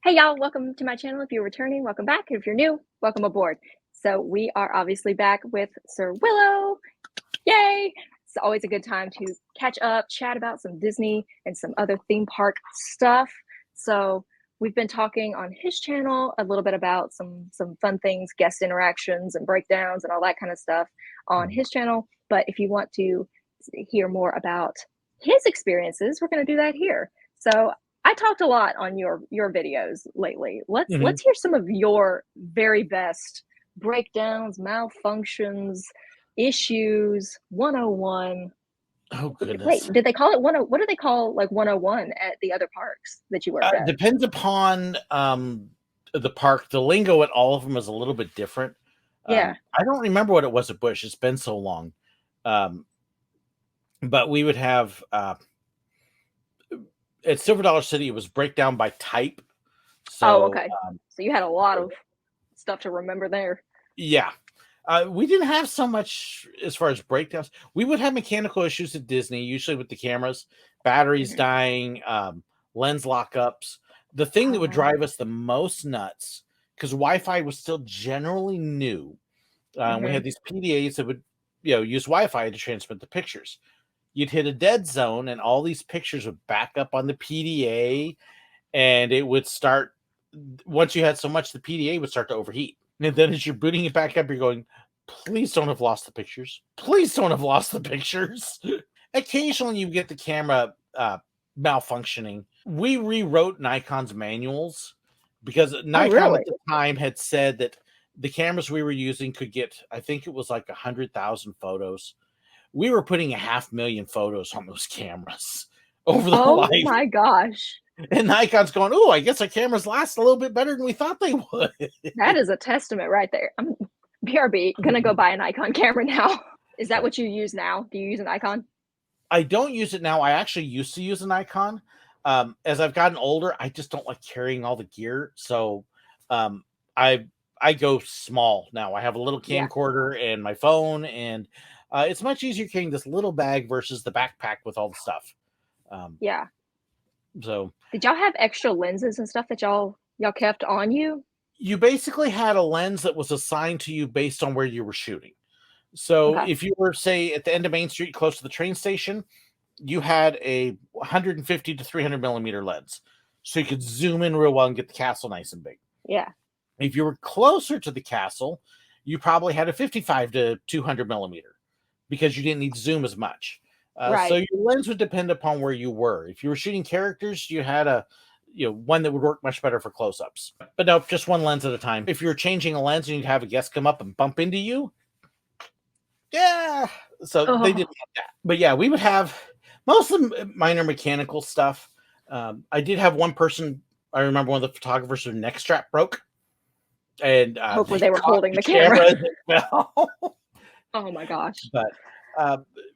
Hey y'all, welcome to my channel. If you're returning, welcome back. If you're new, welcome aboard. So we are obviously back with Sir Willow. Yay! It's always a good time to catch up, chat about some Disney and some other theme park stuff. So we've been talking on his channel a little bit about some fun things, guest interactions and breakdowns and all that kind of stuff on his channel. But if you want to hear more about his experiences, we're going to do that here. So I talked a lot on your videos lately. Let's hear some of your very best breakdowns, malfunctions, issues 101. Oh Wait, goodness. did they call it 10? What do they call like 101 at the other parks that you worked at? Depends upon the park. The lingo at all of them is a little bit different. Yeah. I don't remember what it was at Busch. It's been so long. But we would have at Silver Dollar City, it was breakdown by type. Oh, So okay. So you had a lot of stuff to remember there. yeah. We didn't have so much as far as breakdowns. We would have mechanical issues at Disney, usually with the cameras, batteries dying, lens lockups. The thing that would drive us the most nuts, because Wi-Fi was still generally new, we had these PDAs that would, use Wi-Fi to transmit the pictures. You'd hit a dead zone, and all these pictures would back up on the PDA, and it would start. Once you had so much, the PDA would start to overheat. And then as you're booting it back up, you're going, please don't have lost the pictures. Please don't have lost the pictures. Occasionally you get the camera malfunctioning. We rewrote Nikon's manuals because Nikon at the time had said that the cameras we were using could get, I think it was like 100,000 photos. We were putting 500,000 photos on those cameras over the life. Oh my gosh. And Nikon's going, oh, I guess our cameras last a little bit better than we thought they would. That is a testament right there. I'm BRB, gonna go buy a Nikon camera now. Is that what you use now? Do you use a Nikon? I don't use it now. I actually used to use a Nikon. As I've gotten older, I just don't like carrying all the gear. So I go small now. I have a little camcorder and my phone, and it's much easier carrying this little bag versus the backpack with all the stuff. Yeah. So did y'all have extra lenses and stuff that y'all kept on you? You basically had a lens that was assigned to you based on where you were shooting. So if you were, say, at the end of Main Street, close to the train station, you had a 150 to 300 millimeter lens. So you could zoom in real well and get the castle nice and big. Yeah. If you were closer to the castle, you probably had a 55 to 200 millimeter because you didn't need to zoom as much. So your lens would depend upon where you were. If you were shooting characters, you had a one that would work much better for close-ups. But no, just one lens at a time. If you're changing a lens and you'd have a guest come up and bump into you, so they didn't have that. But yeah, we would have most of the minor mechanical stuff. I did have one person, I remember one of the photographers, whose neck strap broke. And hopefully they were holding the camera. Oh my gosh. But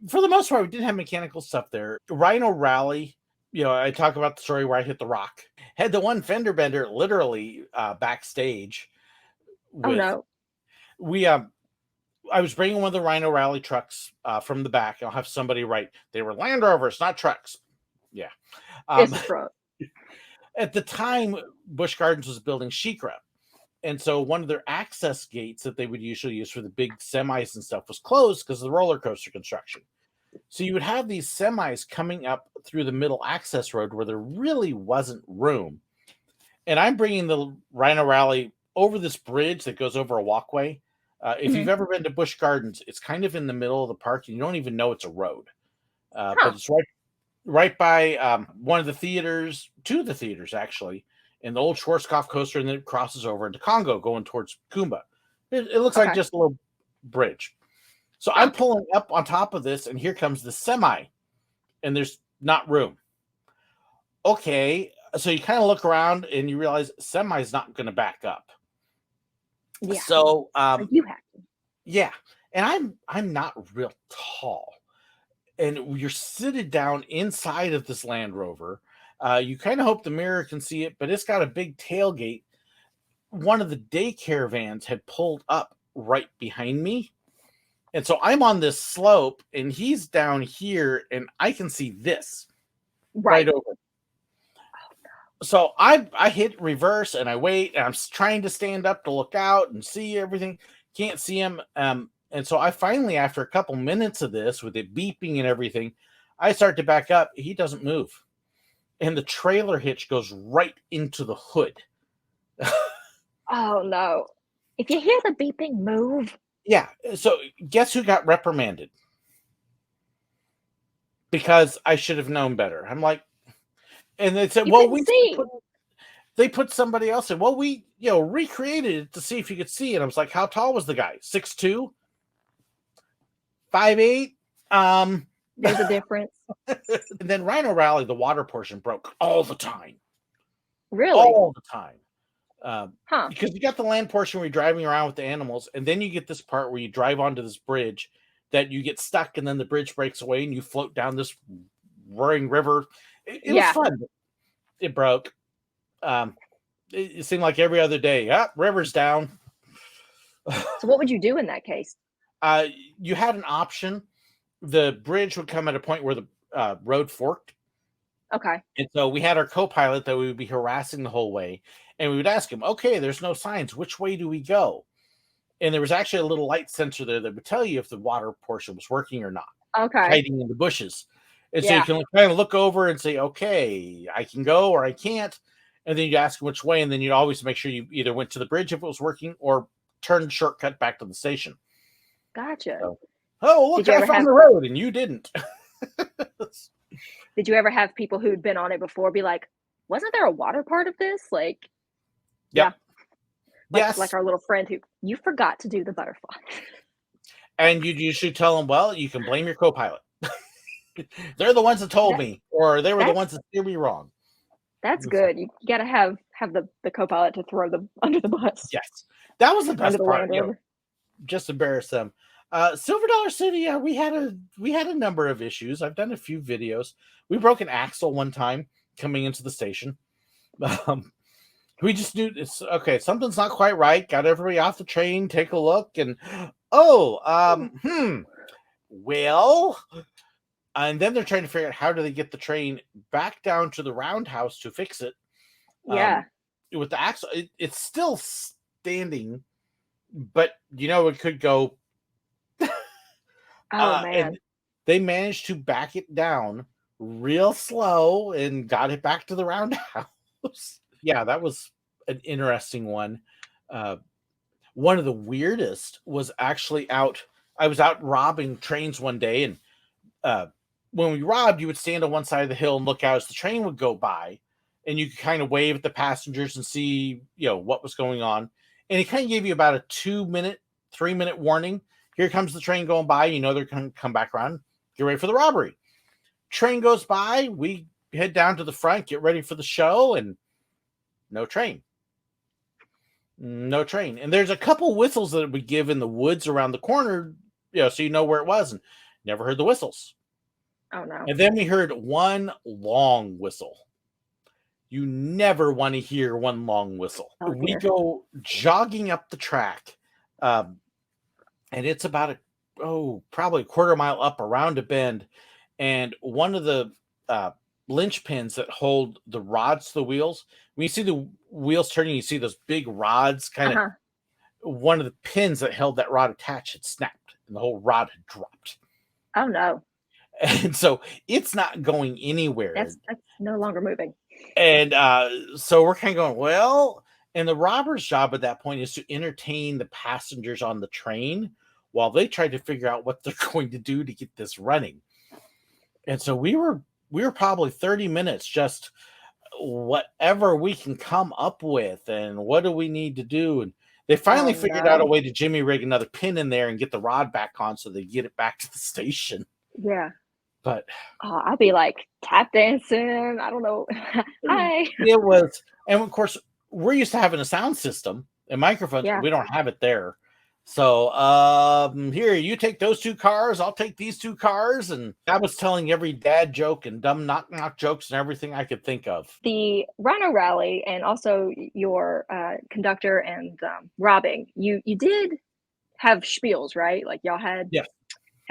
for the most part, we didn't have mechanical stuff there. Rhino Rally, I talk about the story where I hit the rock. Had the one fender bender literally backstage. Oh no. I was bringing one of the Rhino Rally trucks from the back. I'll have somebody write, they were Land Rovers, not trucks. Yeah. It's a truck. At the time, Busch Gardens was building SheiKra. And so one of their access gates that they would usually use for the big semis and stuff was closed because of the roller coaster construction. So you would have these semis coming up through the middle access road where there really wasn't room. And I'm bringing the Rhino Rally over this bridge that goes over a walkway. If you've ever been to Busch Gardens, it's kind of in the middle of the park and you don't even know it's a road. But it's right by one of the theaters, two of the theaters actually, and the old Schwarzkopf coaster, and then it crosses over into Congo going towards Kumba. It looks like just a little bridge. So I'm pulling up on top of this, and here comes the semi, and there's not room. Okay, so you kind of look around, and you realize semi's not going to back up. Yeah. So you have to. Yeah, and I'm not real tall, and you're seated down inside of this Land Rover. You kind of hope the mirror can see it, but it's got a big tailgate. One of the daycare vans had pulled up right behind me. And so I'm on this slope and he's down here and I can see this right over. So I hit reverse and I wait and I'm trying to stand up to look out and see everything. Can't see him. And so I finally, after a couple minutes of this, with it beeping and everything, I start to back up. He doesn't move, and the trailer hitch goes right into the hood. Oh no. If you hear the beeping, move. Yeah. So guess who got reprimanded? Because I should have known better. I'm like, and they said, You well, couldn't we see. they put somebody else in. Well, we recreated it to see if you could see. And I was like, how tall was the guy? 6'2", 5'8". There's a difference. And then Rhino Rally, the water portion broke all the time, Really? all the time. Huh. Because you got the land portion where you're driving around with the animals, and then you get this part where you drive onto this bridge that you get stuck, and then the bridge breaks away, and you float down this roaring river. It was Yeah. fun. It broke. It seemed like every other day. River's down. So what would you do in that case? You had an option. The bridge would come at a point where the road forked. Okay. And so we had our co-pilot that we would be harassing the whole way. And we would ask him, okay, there's no signs. Which way do we go? And there was actually a little light sensor there that would tell you if the water portion was working or not, Okay. hiding in the bushes. And so you Yeah. can kind of look over and say, okay, I can go or I can't. And then you ask him which way. And then you'd always make sure you either went to the bridge if it was working or turned shortcut back to the station. Gotcha. So, oh, look, Did you I ever found have the road and you didn't. Did you ever have people who'd been on it before be like, wasn't there a water part of this? Like, Yep. yeah, Yes. like our little friend who you forgot to do the butterfly. And you'd usually tell them, well, you can blame your co-pilot. They're the ones that told That, me, or they were the that's ones that steered me wrong. that's good. You gotta have the co-pilot to throw them under the bus, Yes, that was the under best the part. Land Rover. Just embarrass them. Silver Dollar City, yeah, we had a number of issues. I've done a few videos. We broke an axle one time coming into the station. We just knew it's okay. Something's not quite right. Got everybody off the train. Take a look, and well, and then they're trying to figure out how do they get the train back down to the roundhouse to fix it. Yeah. With the axle, it's still standing, but it could go. Oh man. And they managed to back it down real slow and got it back to the roundhouse. Yeah, that was an interesting one. One of the weirdest was actually out. I was out robbing trains one day, and when we robbed, you would stand on one side of the hill and look out as the train would go by, and you could kind of wave at the passengers and see, what was going on. And it kind of gave you about a 2-minute, 3-minute warning. Here comes the train going by. They're going to come back around. Get ready for the robbery. Train goes by. We head down to the front, get ready for the show, and no train. No train. And there's a couple whistles that we give in the woods around the corner, so you know where it was, and never heard the whistles. Oh no. And then we heard one long whistle. You never want to hear one long whistle. Oh, we dear. go jogging up the track, and it's about probably a quarter mile up around a bend, and one of the linchpins that hold the rods to the wheels. When you see the wheels turning, you see those big rods kind of. One of the pins that held that rod attached had snapped, and the whole rod had dropped. Oh no. And so it's not going anywhere. That's no longer moving. And so we're kind of going, well, and the robber's job at that point is to entertain the passengers on the train while they try to figure out what they're going to do to get this running. And so we were probably 30 minutes just whatever we can come up with and what do we need to do. And they finally figured out a way to jimmy rig another pin in there and get the rod back on so they get it back to the station. Yeah. But I'll be like tap dancing. I don't know. Hi. It was, and of course, we're used to having a sound system and microphones. Yeah. We don't have it there. So here, you take those 2 cars, I'll take these 2 cars. And I was telling every dad joke and dumb knock jokes and everything I could think of. The Rhino Rally and also your conductor and robbing, you did have spiels, right? Like y'all had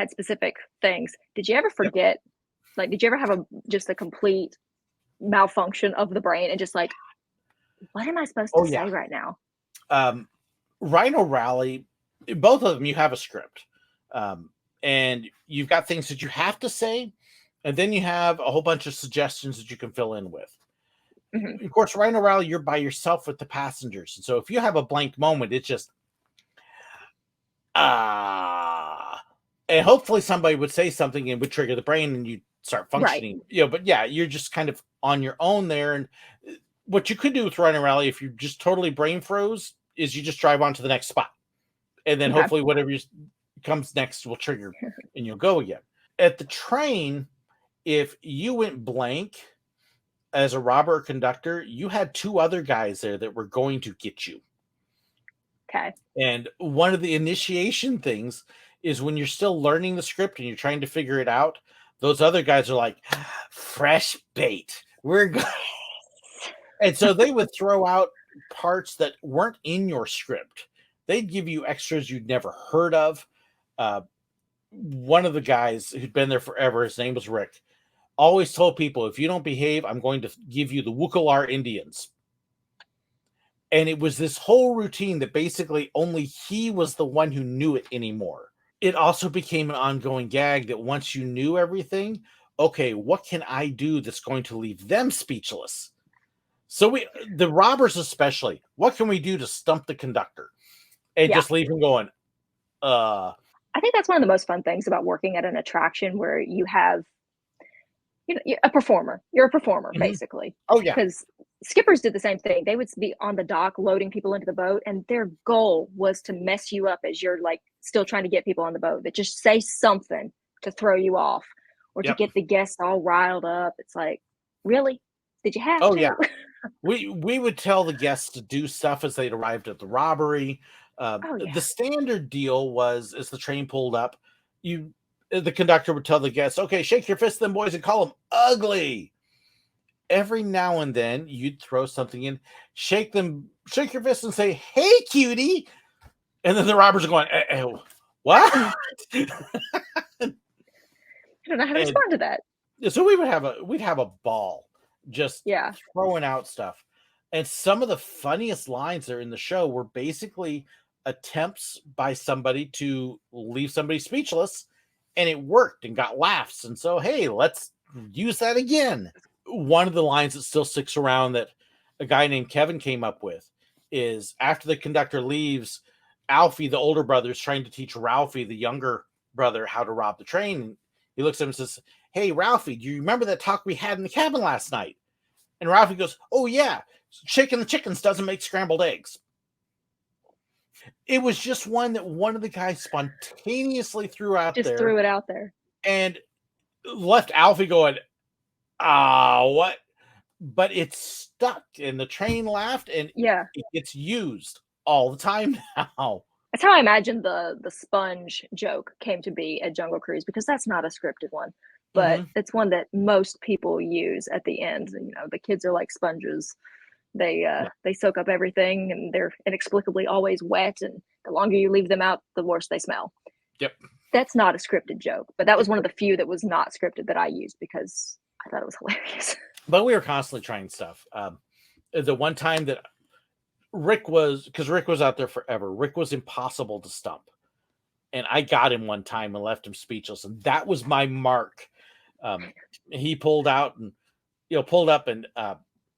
specific things. Did you ever forget? Like, did you ever have just a complete malfunction of the brain and just like, what am I supposed to Oh yeah. say right now? Rhino Rally, both of them, you have a script. And you've got things that you have to say, and then you have a whole bunch of suggestions that you can fill in with. Mm-hmm. Of course, Rhino Rally, you're by yourself with the passengers. And so if you have a blank moment, it's just, and hopefully somebody would say something and would trigger the brain and you start Right. functioning. But yeah, you're just kind of on your own there. And what you could do with Rhino Rally, if you just totally brain froze, is you just drive on to the next spot. And then Okay. hopefully whatever comes next will trigger and you'll go again. At the train, if you went blank as a robber or conductor, you had two other guys there that were going to get you. Okay. And one of the initiation things is when you're still learning the script and you're trying to figure it out, those other guys are like, fresh bait. We're going. And so they would throw out parts that weren't in your script. They'd give you extras you'd never heard of. One of the guys who'd been there forever, his name was Rick, always told people, if you don't behave, I'm going to give you the Wukalar Indians. And it was this whole routine that basically only he was the one who knew it anymore. It also became an ongoing gag that once you knew everything, okay, what can I do that's going to leave them speechless? So the robbers especially, what can we do to stump the conductor? And just leave him going, I think that's one of the most fun things about working at an attraction where you have, a performer. You're a performer, basically. Oh, yeah. Because skippers did the same thing. They would be on the dock loading people into the boat, and their goal was to mess you up as you're like still trying to get people on the boat. That just say something to throw you off or to get the guests all riled up. It's like, really? Did you have to? Yeah. We would tell the guests to do stuff as they'd arrived at the robbery. The standard deal was, as the train pulled up, the conductor would tell the guests, okay, shake your fist, them boys, and call them ugly. Every now and then you'd throw something in, shake your fist and say, hey, cutie. And then the robbers are going, what? I don't know how to respond to that. So we'd have a ball just throwing out stuff. And some of the funniest lines that are in the show were basically attempts by somebody to leave somebody speechless, and it worked and got laughs. And so, hey, let's use that again. One of the lines that still sticks around that a guy named Kevin came up with is after the conductor leaves, Alfie, the older brother, is trying to teach Ralphie, the younger brother, how to rob the train. He looks at him and says, hey, Ralphie, do you remember that talk we had in the cabin last night? And Ralphie goes, oh, yeah, shaking the chickens doesn't make scrambled eggs. It was just one that one of the guys spontaneously threw out there. Just threw it out there. And left Alfie going, what? But it stuck, and the train laughed, and it gets used all the time now. That's how I imagine the sponge joke came to be at Jungle Cruise, because that's not a scripted one, but it's one that most people use at the end. The kids are like sponges. They soak up everything, and they're inexplicably always wet, and the longer you leave them out, the worse they smell. Yep. That's not a scripted joke, but that was one of the few that was not scripted that I used because I thought it was hilarious. But we were constantly trying stuff. The one time that Rick was out there forever. Rick was impossible to stump. And I got him one time and left him speechless. And that was my mark. He pulled up and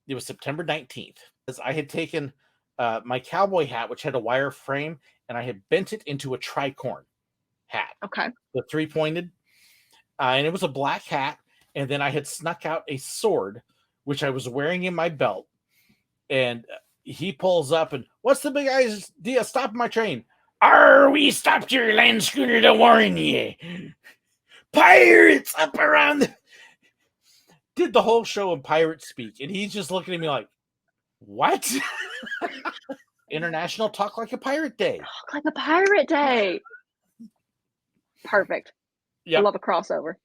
it was September 19th. As I had taken my cowboy hat, which had a wire frame, and I had bent it into a tricorn hat. Okay. The three-pointed. And it was a black hat. And then I had snuck out a sword, which I was wearing in my belt. And he pulls up and, what's the big idea stopping my train? We stopped your land schooner to warn you. Pirates up around did the whole show in pirate speak, and he's just looking at me like, what? International Talk Like a Pirate Day. Talk Like a Pirate Day. Perfect. I love a crossover.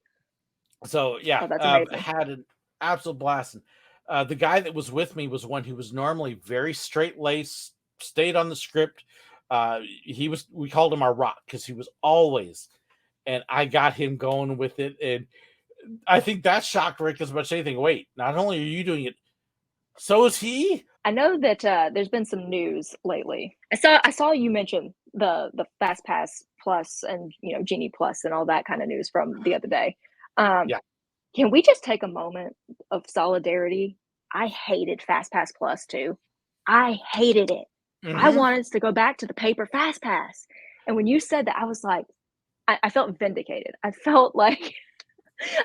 So that's amazing. Had an absolute blast. And the guy that was with me was one who was normally very straight-laced, stayed on the script. We called him our rock because he was always, and I got him going with it. And I think that shocked Rick as much as anything. Wait, not only are you doing it, so is he? I know that there's been some news lately. I saw you mention the Fast Pass Plus and Genie Plus and all that kind of news from the other day. Um, Yeah. can we just take a moment of solidarity? I hated Fast Pass Plus too. I hated it. I Mm-hmm. wanted us to go back to the paper Fast Pass. And when you said that, I was like, I felt vindicated. I felt like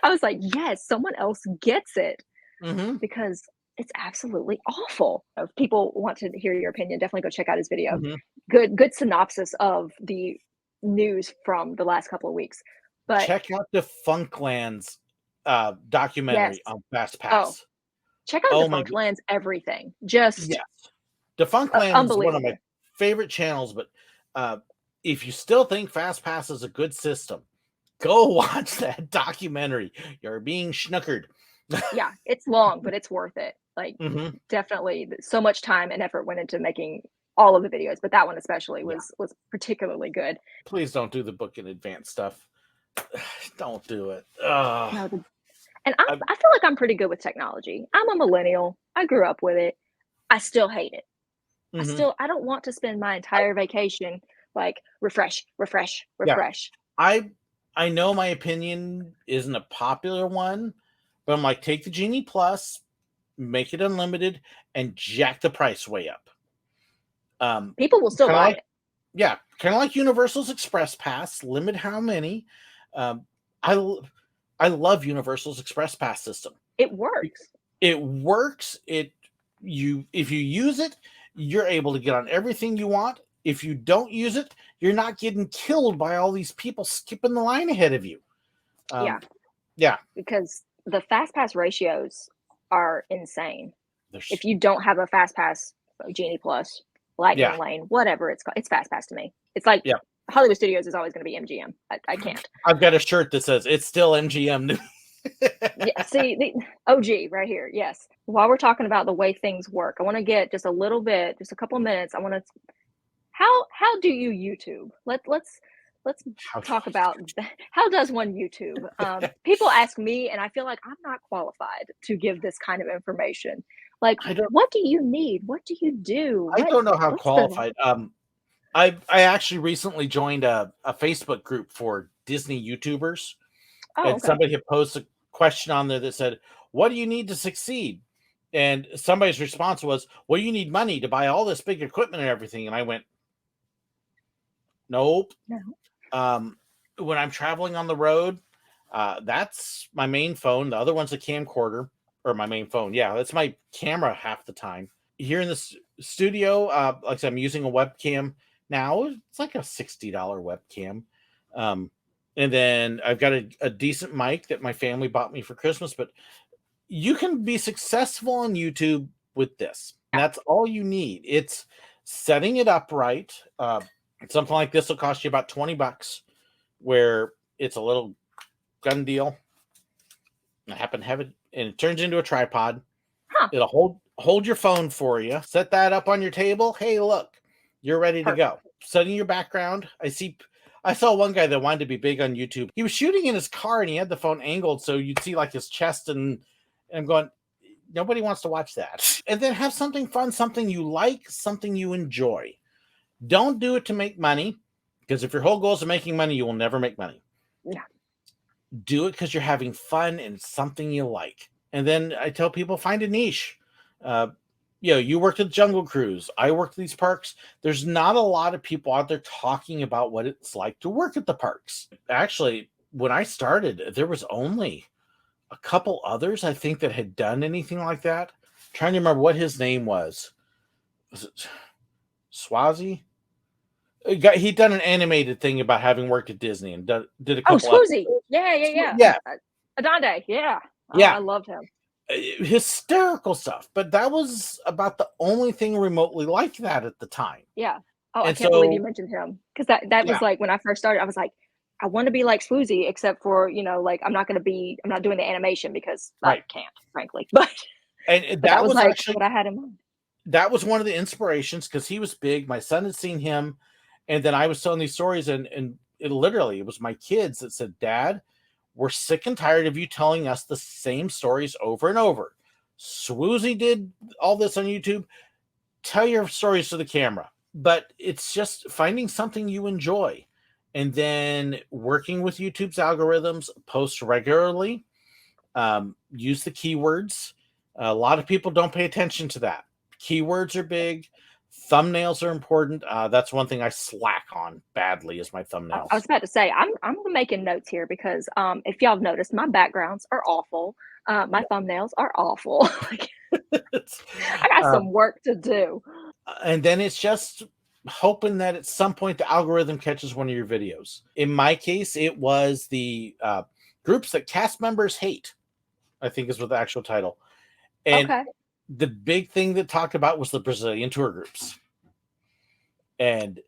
I was like, yes, someone else gets it Mm-hmm. because it's absolutely awful. If people want to hear your opinion, definitely go check out his video. Mm-hmm. Good synopsis of the news from the last couple of weeks. But Check out the Funklands yes, documentary on Fast oh, Pass. check out Oh my god. Defunctlands everything. Just Yes. Defunctland is one of my unbelievable. favorite channels, but if you still think Fast Pass is a good system, go watch that documentary. You're being schnookered. Yeah, it's long, but it's worth it. Like Mm-hmm. definitely so much time and effort went into making all of the videos, but that one especially Yeah. was particularly good. Please don't do the book in advance stuff. Don't do it. No, and I feel like I'm pretty good with technology. I'm a millennial. I grew up with it. I still hate it. Mm-hmm. I don't want to spend my entire vacation like refresh, refresh, Yeah. refresh. I know my opinion isn't a popular one, but I'm like, take the Genie Plus, make it unlimited, and jack the price way up. People will still Kind of buy like, it. yeah, kind of like Universal's Express Pass, limit how many. Um, I I love Universal's Express Pass system. It works. It works. If you use it, you're able to get on everything you want. If you don't use it, you're not getting killed by all these people skipping the line ahead of you. Yeah, Yeah, because the fast pass ratios are insane. there's If you don't have a fast pass, Genie Plus, Lightning yeah, Lane, whatever it's called, it's fast pass to me. It's like yeah. Hollywood Studios is always going to be MGM. I can't. I've got a shirt that says it's still MGM. Yeah, see the OG right here. Yes. While we're talking about the way things work, I want to get just a little bit, just a couple minutes. I want to. How do you YouTube? Let's How do talk about how does one YouTube? People ask me, and I feel like I'm not qualified to give this kind of information. Like, I don't what do you need? What do you do? I don't know how What's the? qualified. I actually recently joined a Facebook group for Disney YouTubers, Oh, and okay. somebody had posted a question on there that said, "What do you need to succeed?" And somebody's response was, "Well, you need money to buy all this big equipment and everything." And I went, "Nope." No. When I'm traveling on the road, that's my main phone. The other one's a camcorder, or my main phone. Yeah, that's my camera half the time. Here in the studio, like I said, I'm using a webcam now. It's like a $60 webcam. And then I've got a decent mic that my family bought me for Christmas. But you can be successful on YouTube with this. And that's all you need. It's setting it up right. Something like this will cost you about $20, where it's a little gun deal. I happen to have it, and it turns into a tripod. Huh. It'll hold your phone for you. Set that up on your table. Hey, look, you're ready to go. Setting your background. I saw one guy that wanted to be big on YouTube. He was shooting in his car, and he had the phone angled so you'd see like his chest, and I'm going, nobody wants to watch that. And then have something fun, something you like, something you enjoy. Don't do it to make money, because if your whole goal is making money, you will never make money. Yeah. Do it because you're having fun and it's something you like. And then I tell people, find a niche. You worked at Jungle Cruise. I worked at these parks. There's not a lot of people out there talking about what it's like to work at the parks. Actually, when I started, there was only a couple others, I think, that had done anything like that. I'm trying to remember what his name was. Was it Swazi? He'd done an animated thing about having worked at Disney and did a couple Swoozie. Yeah. Yeah. Adonde. Yeah. Yeah. I loved him. Hysterical stuff, but that was about the only thing remotely like that at the time. Yeah. Oh, I And can't believe you so, mentioned him because that yeah, was like when I first started. I was like, I want to be like Swoozie, except for like I'm not doing the animation because I right. can't, frankly. But And that was like actually what I had in mind. That was one of the inspirations, because he was big. My son had seen him, and then I was telling these stories, and it was my kids that said, "Dad, We're sick and tired of you telling us the same stories over and over. Swoozy did all this on YouTube. Tell your stories to the camera. But it's just finding something you enjoy and then working with YouTube's algorithms, post regularly, use the keywords. A lot of people don't pay attention to that. Keywords are big. Thumbnails are important. That's one thing I slack on badly is my thumbnails. I was about to say, I'm making notes here because if y'all have noticed, my backgrounds are awful. My thumbnails are awful. I got some work to do. And then it's just hoping that at some point the algorithm catches one of your videos. In my case, it was the groups that cast members hate, I think is what the actual title. And the big thing that talked about was the Brazilian tour groups. And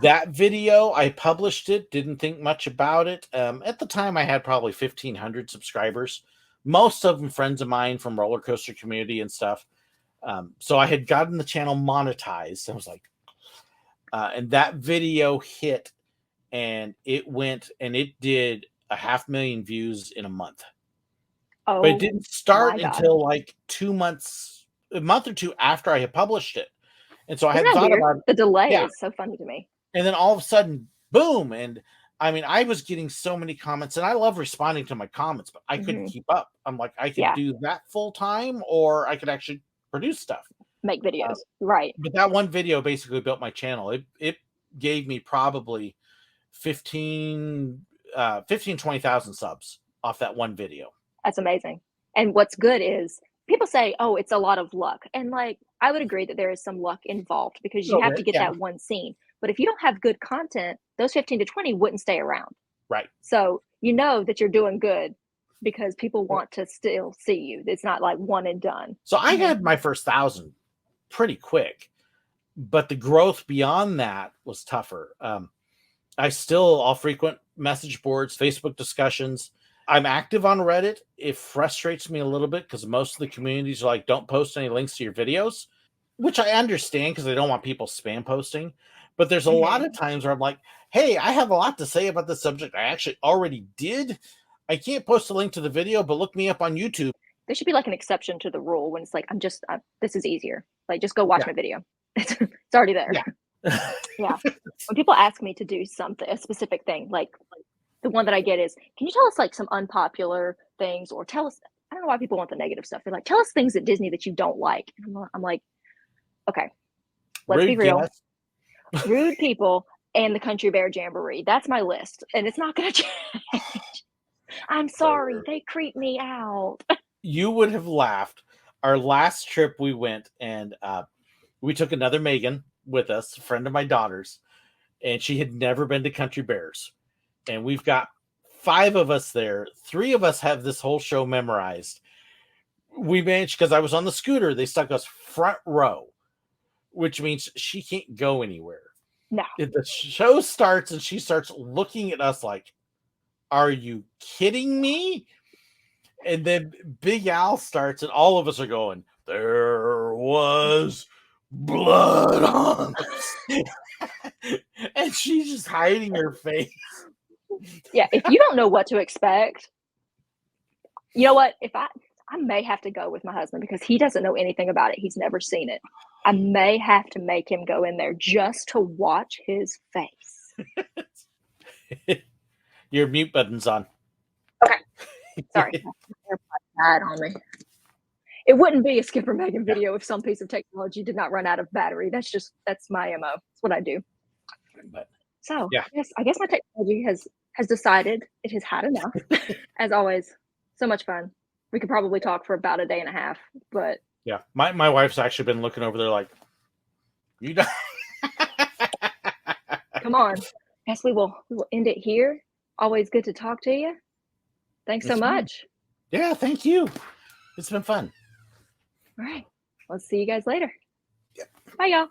that video, I published it, didn't think much about it. At the time, I had probably 1,500 subscribers, most of them friends of mine from roller coaster community and stuff. So I had gotten the channel monetized. I was like, and that video hit, and it went, and it did 500,000 views in a month. Oh, but it didn't start until like 2 months, a month or two after I had published it. And so I had thought about it. The delay is so funny to me. And then all of a sudden, boom. And I mean, I was getting so many comments, and I love responding to my comments, but I couldn't keep up. I'm like, I could do that full time, or I could actually produce stuff. Make videos. Right. But that one video basically built my channel. It gave me probably 20,000 subs off that one video. That's amazing. And what's good is people say, oh, it's a lot of luck. And like, I would agree that there is some luck involved because you have to get that one scene. But if you don't have good content, those 15 to 20 wouldn't stay around. Right. So you know that you're doing good because people want to still see you. It's not like one and done. So I had my first 1,000 pretty quick, but the growth beyond that was tougher. I'll frequent message boards, Facebook discussions. I'm active on Reddit. It frustrates me a little bit because most of the communities are like, don't post any links to your videos, which I understand because they don't want people spam posting. But there's a lot of times where I'm like, hey, I have a lot to say about this subject. I actually already did. I can't post a link to the video, but look me up on YouTube. There should be like an exception to the rule when it's like, this is easier. Like, just go watch my video. It's already there. Yeah. When people ask me to do something, a specific thing, like the one that I get is, can you tell us like some unpopular things, or tell us, I don't know why people want the negative stuff. They're like, tell us things at Disney that you don't like. And I'm like, okay, let's be real. Rude people and the Country Bear Jamboree. That's my list. And it's not going to change. I'm sorry. They creep me out. You would have laughed. Our last trip we went, and we took another Meaghan with us, a friend of my daughter's, and she had never been to Country Bears. And we've got 5 of us there. 3 of us have this whole show memorized. We managed, because I was on the scooter, they stuck us front row, which means she can't go anywhere. No. If the show starts and she starts looking at us like, are you kidding me? And then Big Al starts, and all of us are going, there was blood on us. And she's just hiding her face. Yeah, if you don't know what to expect, you know what? If I may have to go with my husband because he doesn't know anything about it. He's never seen it. I may have to make him go in there just to watch his face. Your mute button's on. Okay. Sorry. Died on me. It wouldn't be a Skipper Meaghan video if some piece of technology did not run out of battery. That's my MO. That's what I do. But, so I guess my technology has decided it has had enough. As always, so much fun. We could probably talk for about a day and a half, but yeah, my wife's actually been looking over there like, you don't. Come on. Guess we will end it here. Always good to talk to you. Thanks so much. Yeah, thank you. It's been fun. All right. Let's see you guys later. Yep. Bye, y'all.